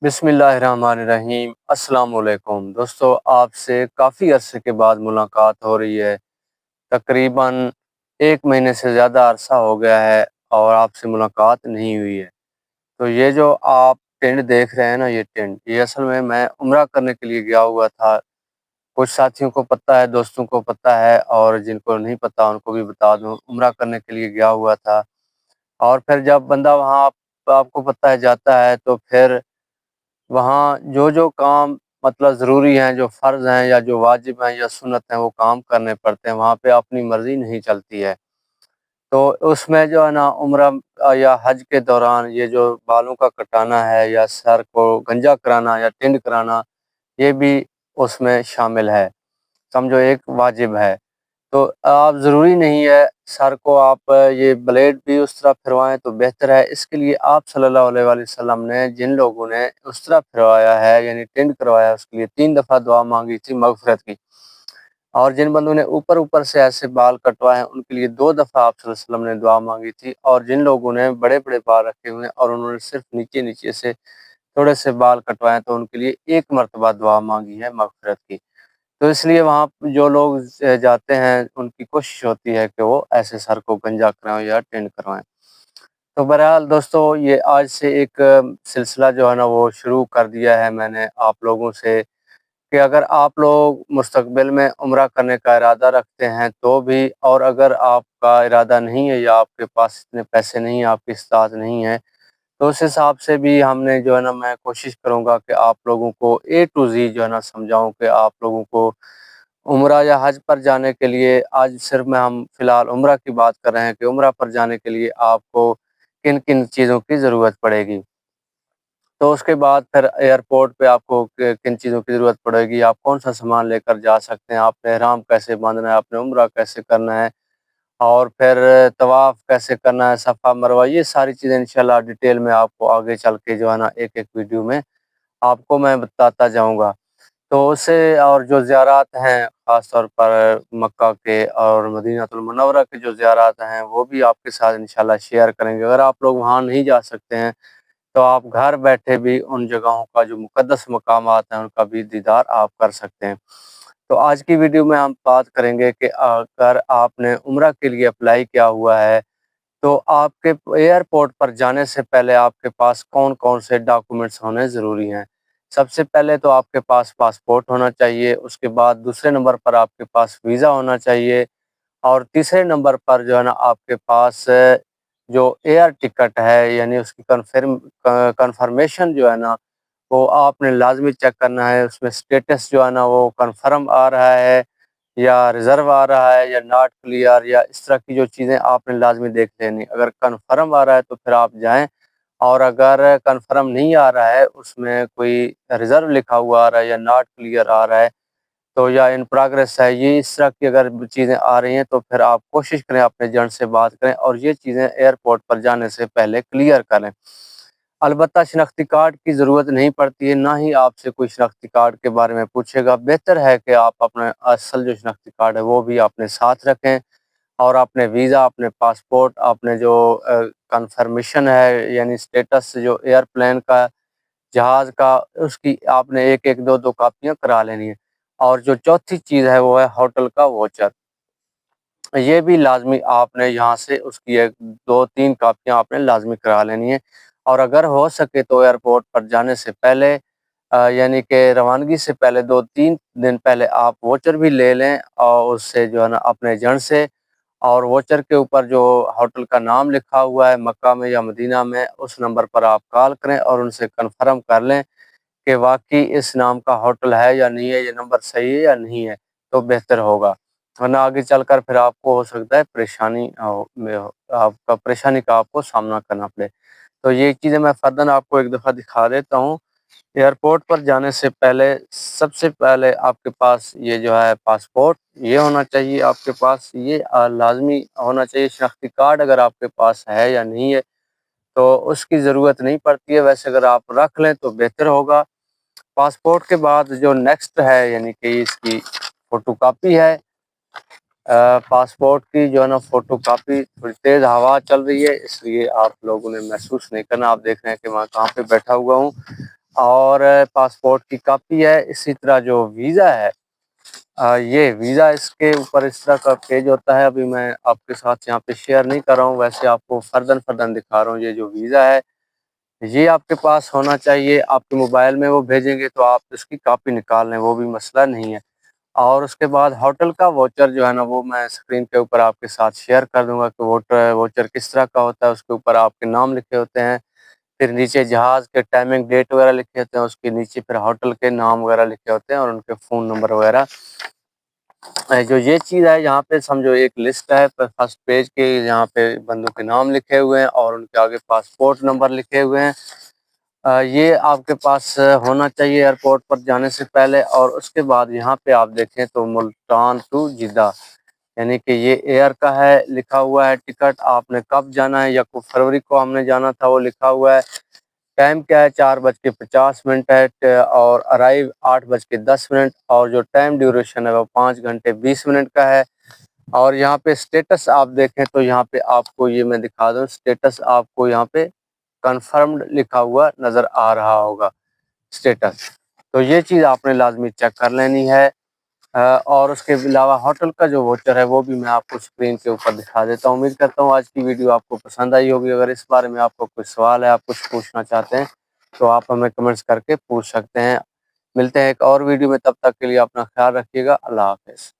بسم اللہ الرحمن الرحیم۔ السلام علیکم دوستو، آپ سے کافی عرصے کے بعد ملاقات ہو رہی ہے۔ تقریباً 1 مہینے سے زیادہ عرصہ ہو گیا ہے اور آپ سے ملاقات نہیں ہوئی ہے۔ تو یہ جو آپ ٹینٹ دیکھ رہے ہیں نا، یہ ٹینٹ یہ اصل میں عمرہ کرنے کے لیے گیا ہوا تھا۔ کچھ ساتھیوں کو پتہ ہے، دوستوں کو پتہ ہے، اور جن کو نہیں پتہ ان کو بھی بتا دوں، عمرہ کرنے کے لیے گیا ہوا تھا۔ اور پھر جب بندہ وہاں آپ کو پتہ ہے جاتا ہے تو پھر وہاں جو کام مطلب ضروری ہیں، جو فرض ہیں یا جو واجب ہیں یا سنت ہیں، وہ کام کرنے پڑتے ہیں۔ وہاں پہ اپنی مرضی نہیں چلتی ہے۔ تو اس میں جو ہے نا، عمرہ یا حج کے دوران یہ جو بالوں کا کٹانا ہے یا سر کو گنجا کرانا یا ٹینڈ کرانا، یہ بھی اس میں شامل ہے، سمجھو ایک واجب ہے۔ تو آپ ضروری نہیں ہے سر کو آپ یہ بلیڈ بھی اس طرح پھروائیں تو بہتر ہے۔ اس کے لیے آپ صلی اللہ علیہ وآلہ وسلم نے جن لوگوں نے اس طرح پھروایا ہے، یعنی ٹینڈ کروایا، اس کے لیے 3 دفعہ دعا مانگی تھی مغفرت کی۔ اور جن بندوں نے اوپر سے ایسے بال کٹوائے ہیں، ان کے لیے 2 دفعہ آپ صلی اللہ علیہ وسلم نے دعا مانگی تھی۔ اور جن لوگوں نے بڑے بڑے بال رکھے ہوئے ہیں اور انہوں نے صرف نیچے سے تھوڑے سے بال کٹوائے، تو ان کے لیے 1 مرتبہ دعا مانگی ہے مغفرت کی۔ تو اس لیے وہاں جو لوگ جاتے ہیں، ان کی کوشش ہوتی ہے کہ وہ ایسے سر کو گنجا کروائیں یا ٹینڈ کروائیں۔ تو بہرحال دوستو، یہ آج سے ایک سلسلہ جو ہے نا، وہ شروع کر دیا ہے میں نے آپ لوگوں سے، کہ اگر آپ لوگ مستقبل میں عمرہ کرنے کا ارادہ رکھتے ہیں تو بھی، اور اگر آپ کا ارادہ نہیں ہے یا آپ کے پاس اتنے پیسے نہیں ہیں، آپ کی استطاعت نہیں ہے، تو اس حساب سے بھی ہم نے جو ہے نا، میں کوشش کروں گا کہ آپ لوگوں کو A to Z جو ہے نا سمجھاؤں، کہ آپ لوگوں کو عمرہ یا حج پر جانے کے لیے، آج صرف ہم فی الحال عمرہ کی بات کر رہے ہیں، کہ عمرہ پر جانے کے لیے آپ کو کن کن چیزوں کی ضرورت پڑے گی۔ تو اس کے بعد پھر ایئرپورٹ پہ آپ کو کن چیزوں کی ضرورت پڑے گی، آپ کون سا سامان لے کر جا سکتے ہیں، آپ نے احرام کیسے باندھنا ہے، آپ نے عمرہ کیسے کرنا ہے، اور پھر طواف کیسے کرنا ہے، صفا مروہ، یہ ساری چیزیں انشاءاللہ ڈیٹیل میں آپ کو آگے چل کے جو ہے نا، ایک ایک ویڈیو میں آپ کو میں بتاتا جاؤں گا۔ تو اسے اور جو زیارات ہیں، خاص طور پر مکہ کے اور مدینہ المنورہ کے جو زیارات ہیں، وہ بھی آپ کے ساتھ انشاءاللہ شیئر کریں گے۔ اگر آپ لوگ وہاں نہیں جا سکتے ہیں تو آپ گھر بیٹھے بھی ان جگہوں کا جو مقدس مقامات ہیں، ان کا بھی دیدار آپ کر سکتے ہیں۔ تو آج کی ویڈیو میں ہم بات کریں گے کہ اگر آپ نے عمرہ کے لیے اپلائی کیا ہوا ہے تو آپ کے ایئرپورٹ پر جانے سے پہلے آپ کے پاس کون کون سے ڈاکومنٹس ہونے ضروری ہیں۔ سب سے پہلے تو آپ کے پاس پاسپورٹ ہونا چاہیے، اس کے بعد دوسرے نمبر پر آپ کے پاس ویزا ہونا چاہیے، اور تیسرے نمبر پر جو ہے نا، آپ کے پاس جو ایئر ٹکٹ ہے، یعنی اس کی کنفرمیشن جو ہے نا، وہ آپ نے لازمی چیک کرنا ہے، اس میں سٹیٹس جو ہے نا، وہ کنفرم آ رہا ہے یا ریزرو آ رہا ہے یا ناٹ کلیئر، یا اس طرح کی جو چیزیں آپ نے لازمی دیکھ لینی۔ اگر کنفرم آ رہا ہے تو پھر آپ جائیں، اور اگر کنفرم نہیں آ رہا ہے، اس میں کوئی ریزرو لکھا ہوا آ رہا ہے یا ناٹ کلیئر آ رہا ہے، تو یا ان پروگریس ہے، یہ اس طرح کی اگر چیزیں آ رہی ہیں تو پھر آپ کوشش کریں اپنے ایجنٹ سے بات کریں اور یہ چیزیں ایئرپورٹ پر جانے سے پہلے کلیئر کریں۔ البتہ شناختی کارڈ کی ضرورت نہیں پڑتی ہے، نہ ہی آپ سے کوئی شناختی کارڈ کے بارے میں پوچھے گا۔ بہتر ہے کہ آپ اپنا اصل جو شناختی کارڈ ہے وہ بھی اپنے ساتھ رکھیں، اور اپنے ویزا، اپنے پاسپورٹ، اپنے جو کنفرمیشن ہے، یعنی سٹیٹس جو ایئر پلین کا، جہاز کا، اس کی آپ نے ایک ایک دو کاپیاں کرا لینی ہے۔ اور جو چوتھی چیز ہے وہ ہے ہوٹل کا واچر، یہ بھی لازمی آپ نے یہاں سے اس کی 1 2 3 کاپیاں آپ نے لازمی کرا لینی ہے۔ اور اگر ہو سکے تو ایئرپورٹ پر جانے سے پہلے، یعنی کہ روانگی سے پہلے 2 3 دن پہلے آپ واچر بھی لے لیں، اور اس سے جو ہے نا اپنے ایجنٹ سے، اور واچر کے اوپر جو ہوٹل کا نام لکھا ہوا ہے مکہ میں یا مدینہ میں، اس نمبر پر آپ کال کریں اور ان سے کنفرم کر لیں کہ واقعی اس نام کا ہوٹل ہے یا نہیں ہے، یہ نمبر صحیح ہے یا نہیں ہے، تو بہتر ہوگا، ورنہ آگے چل کر پھر آپ کو ہو سکتا ہے پریشانی کا آپ کو سامنا کرنا پڑے۔ تو یہ چیزیں میں فرداً آپ کو ایک دفعہ دکھا دیتا ہوں۔ ایئرپورٹ پر جانے سے پہلے سب سے پہلے آپ کے پاس یہ جو ہے پاسپورٹ، یہ ہونا چاہیے آپ کے پاس، یہ لازمی ہونا چاہیے۔ شناختی کارڈ اگر آپ کے پاس ہے یا نہیں ہے تو اس کی ضرورت نہیں پڑتی ہے، ویسے اگر آپ رکھ لیں تو بہتر ہوگا۔ پاسپورٹ کے بعد جو نیکسٹ ہے، یعنی کہ اس کی فوٹو کاپی ہے، پاسپورٹ کی جو ہے نا فوٹو کاپی۔ تھوڑی تیز ہوا چل رہی ہے، اس لیے آپ لوگوں نے محسوس نہیں کرنا، آپ دیکھ رہے ہیں کہ میں کہاں پہ بیٹھا ہوا ہوں، اور پاسپورٹ کی کاپی ہے۔ اسی طرح جو ویزا ہے، یہ ویزا اس کے اوپر اس طرح کا پیج ہوتا ہے، ابھی میں آپ کے ساتھ یہاں پہ شیئر نہیں کر رہا ہوں، ویسے آپ کو فردن دکھا رہا ہوں۔ یہ جو ویزا ہے یہ آپ کے پاس ہونا چاہیے، آپ کے موبائل میں وہ بھیجیں گے تو آپ اس کی کاپی نکال لیں، وہ بھی مسئلہ نہیں ہے۔ اور اس کے بعد ہوٹل کا واچر جو ہے نا، وہ میں اسکرین کے اوپر آپ کے ساتھ شیئر کر دوں گا کہ واچر کس طرح کا ہوتا ہے۔ اس کے اوپر آپ کے نام لکھے ہوتے ہیں، پھر نیچے جہاز کے ٹائمنگ ڈیٹ وغیرہ لکھے ہوتے ہیں، اس کے نیچے پھر ہوٹل کے نام وغیرہ لکھے ہوتے ہیں اور ان کے فون نمبر وغیرہ۔ جو یہ چیز ہے یہاں پہ سمجھو ایک لسٹ ہے، فرسٹ پیج کے یہاں پہ بندوں کے نام لکھے ہوئے ہیں اور ان کے آگے پاسپورٹ نمبر لکھے ہوئے ہیں۔ یہ آپ کے پاس ہونا چاہیے ایئرپورٹ پر جانے سے پہلے۔ اور اس کے بعد یہاں پہ آپ دیکھیں تو ملتان ٹو جدہ، یعنی کہ یہ ایئر کا ہے، لکھا ہوا ہے ٹکٹ آپ نے کب جانا ہے، 1 فروری کو ہم نے جانا تھا، وہ لکھا ہوا ہے۔ ٹائم کیا ہے، 4:50 ہے، اور ارائیو 8:10، اور جو ٹائم ڈیوریشن ہے وہ 5 گھنٹے 20 منٹ کا ہے۔ اور یہاں پہ سٹیٹس آپ دیکھیں تو یہاں پہ آپ کو یہ میں دکھا دوں، سٹیٹس آپ کو یہاں پہ کنفرمڈ لکھا ہوا نظر آ رہا ہوگا سٹیٹس، تو یہ چیز آپ نے لازمی چیک کر لینی ہے۔ اور اس کے علاوہ ہوٹل کا جو واچر ہے وہ بھی میں آپ کو اسکرین کے اوپر دکھا دیتا ہوں۔ امید کرتا ہوں آج کی ویڈیو آپ کو پسند آئی ہوگی۔ اگر اس بارے میں آپ کو کوئی سوال ہے، آپ کچھ پوچھنا چاہتے ہیں تو آپ ہمیں کمنٹس کر کے پوچھ سکتے ہیں۔ ملتے ہیں ایک اور ویڈیو میں، تب تک کے لیے اپنا خیال رکھیے گا۔ اللہ حافظ۔